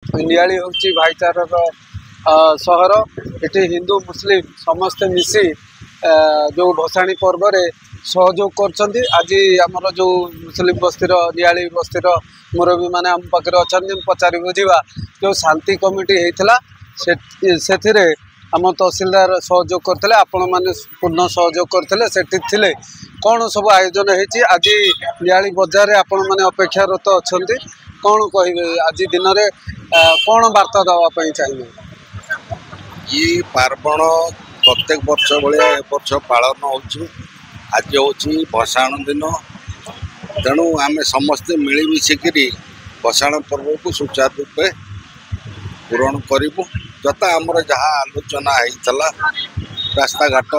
नियाली हूँ भाईचार सहर ये हिंदू मुस्लिम समस्ते मिसी जो भसाणी पर्व सहयोग कर आज आमर जो मुस्लिम बस्तीर नियाली बस्तीर मुरबी मैंने आम पाखे अच्छा पचारि बुझा जो शांति कमिटी होता से आम तहसीलदार सहयोग करते आपण मैंने पूर्ण सहयोग करते कौन सब आयोजन होती आज नियाली बजार आपण मैंने अपेक्षारत अच्छा कौन कहे आज दिन में कौन वार्ता देवाई चाहिए ये पार्वण प्रत्येक वर्ष भाया वर्ष पालन हो आज हूँ भसाण दिन तेणु आम समस्ते मिलमिशिकी भसाण पर्व को सुचारू रूपे पूरण करूँ जता आमर जहाँ आलोचना होता रास्ता घाट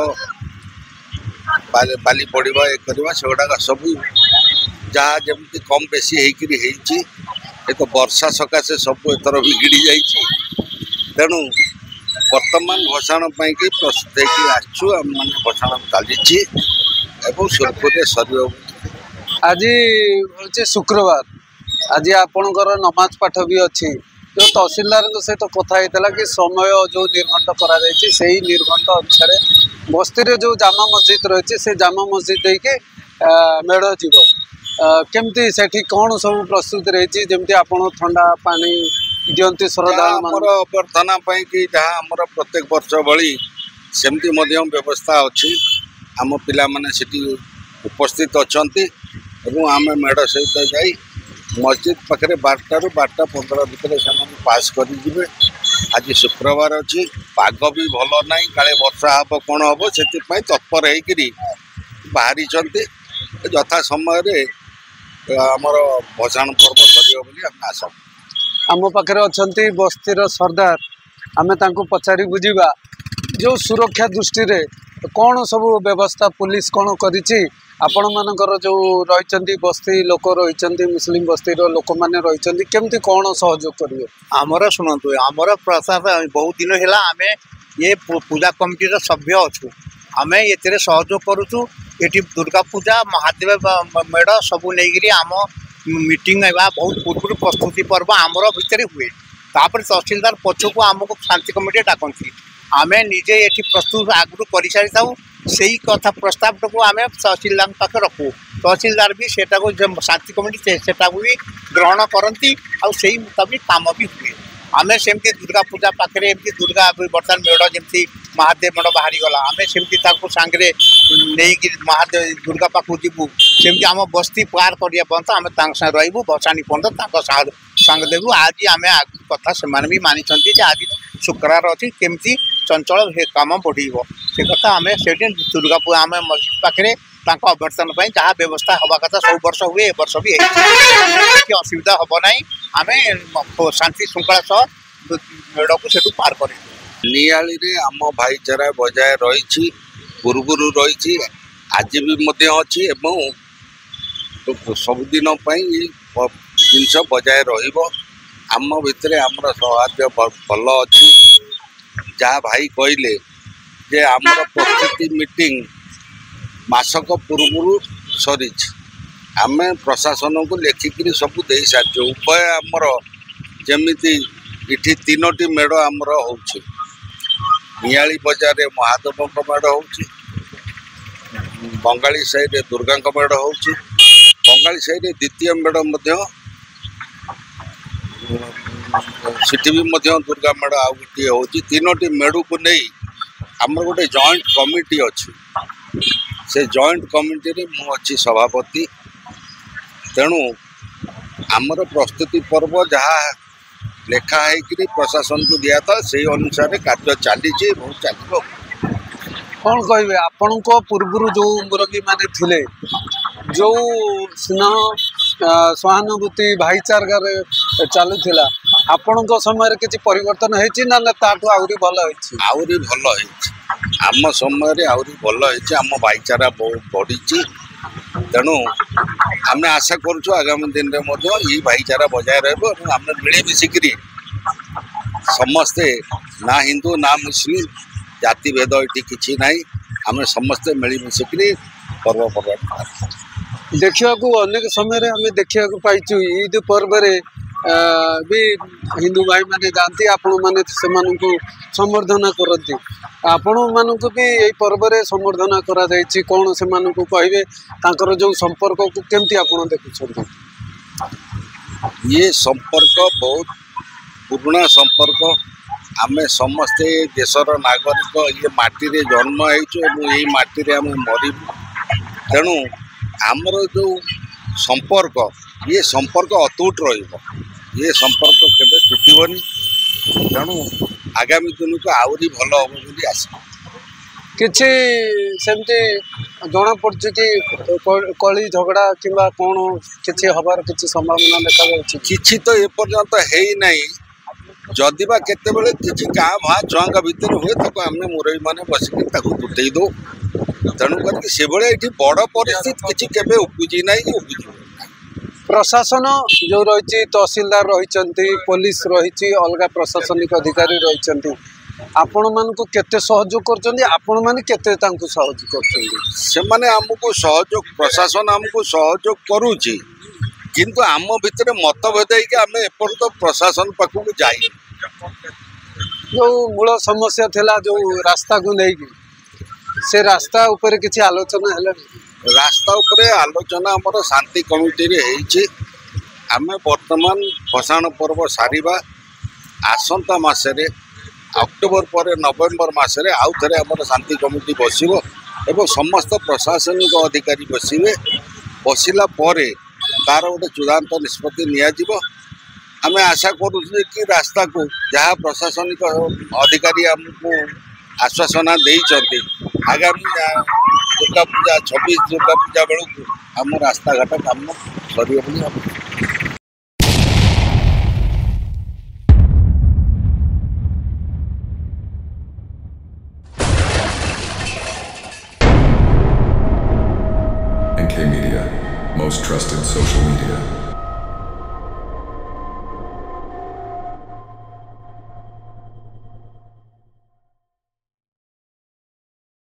बाली पड़ा ये करवा से गुड़ाक सब जहाँ जमी कम बेसी होती तो वर्षा सकाशे सब एथर बिगिड़ी जाइए तेणु वर्तमान भसाण पाई प्रस्तुत होकर आम मैंने भसाण चली सुरखुरे सर आज हूँ शुक्रवार आज आपणकर नमाज पाठ भी अच्छी जो तहसीलदार सहित कथा होता कि समय जो निर्घंट कर निर्घंट अनुसार बस्ती जो जामा मस्जिद रही से जामा मस्जिद देके मेढ़ जीव केमती से कौन सब प्रस्तुति रही जमी आप ठंडा पानी दियंती श्रद्धा अभ्यर्थना कि जहाँ आमर प्रत्येक वर्ष भली सेमती व्यवस्था अच्छी आम पिला माने सिटी उपस्थित अच्छा आम मेढ़ सहित जाई मस्जिद पाखे 12 ରୁ 12:15 भितर से पास करेंगे आज शुक्रवार अच्छी पाग भी भल ना काले वर्षा हम कौन हम से तत्पर होकर बाहरी यथा समय आमर भसाण पर्व सर आशा आम पाखे अच्छा बस्तीर सरदार आम पचारि बुझा जो सुरक्षा दृष्टि कौन सब व्यवस्था पुलिस कौन करी आपण मानकर जो रही बस्ती लोक रही मुस्लिम बस्ती लोक मैंने रही केमती कौन सहयोग करेंगे आमर शुणु आमर प्रशासन बहुत दिन है आम ये पूजा कमिटी सभ्य अच्छु आम ये सहयोग करुचु ये दुर्गा पूजा महादेव मेढ़ सबू नहीं आम मीटिंग बहुत पूर्व प्रस्तुति पर्व आमर भितर हुए तापर तहसीलदार पछक आमको शांति कमिटी डाकती आम निजे ये प्रस्तुत आगु कर सारी था से कथा प्रस्ताव को आम तहसीलदार पाखे रखू तहसीलदार भी सेटा को शांति कमिटी सेटा भी ग्रहण करती आई मुताबिक काम भी हुए आम सेमती दुर्गा पूजा पाखे एमती दुर्गा बर्तमान मेढ़ जमी महादेव मेढ़ बाहरी गला आम सेमती सांगे नहीं महादेव दुर्गा पाखु जीवु सेमती आम बस्ती पार करिया पर्यंत आम साथ रही भसाणी पर्यंत सांग देवु आज आम आग कथा से भी मानी आज शुक्रवार अच्छी केमती चंचल काम बढ़ से कथा आम से दुर्गा पूजा आम मस्जिद पाखे अभ्यर्थना जहाँ व्यवस्था हवा कथा सब वर्ष हुए ए वर्ष भी कि असुविधा हम ना आम शांति श्रृंखला सह मेढ़ को से पार कर नियाली रे आम भाईचारा बजाय रही पूर्वर रही आज भी अच्छी सबुदिन जिनस बजाय रम भितर आमर सौहार्द भल अच्छी जहाँ भाई कहले जे आमर प्रस्तुति मीटिंग मासक पूर्व सरी आम प्रशासन को लेखिकी सब दे सारी उभय आमर जमीती इठी 3टी मेढ़ आमर हो नियाली बजार महादेव मेढ़ हो बंगाली साइड दुर्गा मेढ़ हो बंगाली साइड द्वितीय मेढ़ सिटी भी दुर्गा मेढ़ आउ गोटे हो 3टी मेढ़ को नहीं आमर गोटे जॉइंट कमिटी अच्छी से जॉइंट कमिटी रे मु अच्छी सभापति तेणु आमर प्रस्तुति पर्व जहाँ लेखाई प्रशासन को दिया था से अनुसार कार्य चली चलो कौन कहे आपण पूर्व जो मुरबी माने थिले जो स्नेह सहानुभूति भाईचार चलुला आपण समय किसी परिवर्तन होती ना ताठू आहरी भल आहरी भल आम समय आहरी भल आम भाईचारा बहुत बढ़ी तेणु आम आशा करुँ आगामी दिन में ये भाईचारा बजाय रम मिलमिशिकी समस्ते ना हिंदू ना मुस्लिम जाति भेद ये किसी ना आम समस्ते मिलमिशिकी पर्वपर्वाणी देखा अनेक समय आम देखा पाइचु ईद पर्व भी हिंदू भाई माने जाती आपण माने से संवर्धना करती आपण मानक भी यही पर्व में संवर्धना करा जायछि कौन से कहे तांकर जो संपर्क को केमती आपण देखुछन ये संपर्क बहुत पुराना संपर्क आमे समस्ते देशर नागरिक ये माटी रे जन्म होई माटी रे आमे मरिबु तेणु आमर जो संपर्क ये संपर्क अतुट रहिबो ये संपर्क केबे टूटिबनी तेणु आगामी दिन को आउरी भल हम बोली आस किछि सेमती जना पड़छि कि कली झगड़ा किंबा कौन किछि हबार किछि संभावना देखा जाउछि किछि तो ए पर्यंत हेई नाही जदि बा केते बेले किछि का भा छुआंका भितर हुए ताको आमे मुरई माने बसिक ताको टुटेई दो तेणु करके से बेले एठी बड़ परिस्थिति किछि केबे उपजी नाही उपजी प्रशासन जो रही तहसीलदार रही पुलिस रही अलग प्रशासनिक अधिकारी रही आपण मान केते सहयोग करछन्ती आपण मान केते तांको सहयोग करछन्ती से माने हमको सहयोग प्रशासन हमको सहयोग करूची किंतु आम भितर मतभेद है कि आम एपर तो प्रशासन पाखक जाई जो मूल समस्या थिला जो रास्ता को नहीं से रास्ता ऊपर किसी आलोचना है रास्ता उपरे आलोचना हमर शांति कमिटी रे हेछि आमे वर्तमान भसाण पर्व सारिबा आसंता मासरे अक्टोबर पर नवेम्बर मासरे आउ थरे हमर शांति कमिटी बसिबो एवं समस्त प्रशासनिक अधिकारी बसिबे बसिला परे तार गोटे चूड़ांत निष्पत्ति नियाजिबो आमे आशा करू कि रास्ता को जहाँ प्रशासनिक अधिकारी हमको आश्वासना देइचंती आगामी दुर्गा पूजा 26 दुर्गा पूजा बेलू आम रास्ता घाट काम सरियो बोली हम NK Media, most trusted social media.